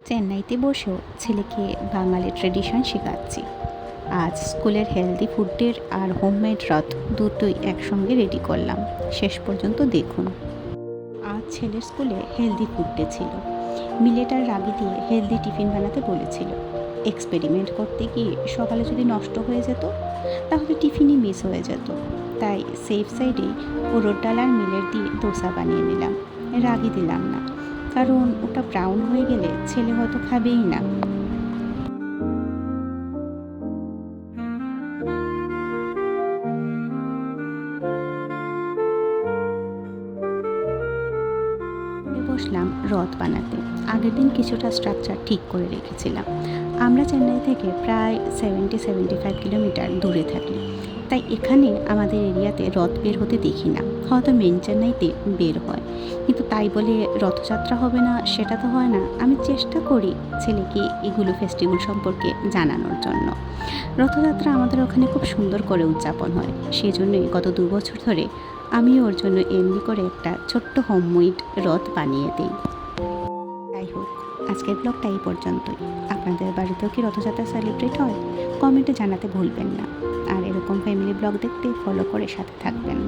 চেন্নাইতে বসেও ছেলেকে বাঙালি ট্রেডিশন শেখাচ্ছি। আজ স্কুলের হেলদি ফুডের আর হোমমেড রথ দুটোই একসঙ্গে রেডি করলাম। শেষ পর্যন্ত দেখুন। আজ ছেলের স্কুলে হেলদি ফুড ডে ছিল। মিলেট আর রাগি দিয়ে হেলদি টিফিন বানাতে বলেছিল। এক্সপেরিমেন্ট করতে গিয়ে সকালে যদি নষ্ট হয়ে যেত তাহলে টিফিনই মিস হয়ে যেত। তাই সেফ সাইডেই উড়দ ডাল আর মিলেট দিয়ে দোসা বানিয়ে নিলাম। রাগি দিলাম না, কারণ ওটা ব্রাউন হয়ে গেলে ছেলে হয়তো খাবেই না। বসলাম রথ বানাতে। আগের দিন কিছুটা স্ট্রাকচার ঠিক করে রেখেছিলাম। আমরা চেন্নাই থেকে প্রায় 70-75 কিলোমিটার দূরে থাকি, তাই এখানে আমাদের এরিয়াতে রথ বের হতে দেখি না। হয়তো মেন চেন্নাইতে বের হয়, কিন্তু তাই বলে রথযাত্রা হবে না সেটা তো হয় না। আমি চেষ্টা করি ছেলেকে এগুলো ফেস্টিভ্যাল সম্পর্কে জানানোর জন্য। রথযাত্রা আমাদের ওখানে খুব সুন্দর করে উদযাপন হয়, সেই জন্যই গত 2 বছর ধরে আমি ওর জন্য এমনি করে একটা ছোট্ট হোমমেড রথ বানিয়ে দিই। যাই হোক, আজকের ব্লগটা এই পর্যন্তই। আপনাদের বাড়িতেও কি রথযাত্রা সেলিব্রেট হয়? কমেন্টে জানাতে ভুলবেন না। আর এরকম ফ্যামিলি ব্লগ দেখতে ফলো করে সাথে থাকবেন।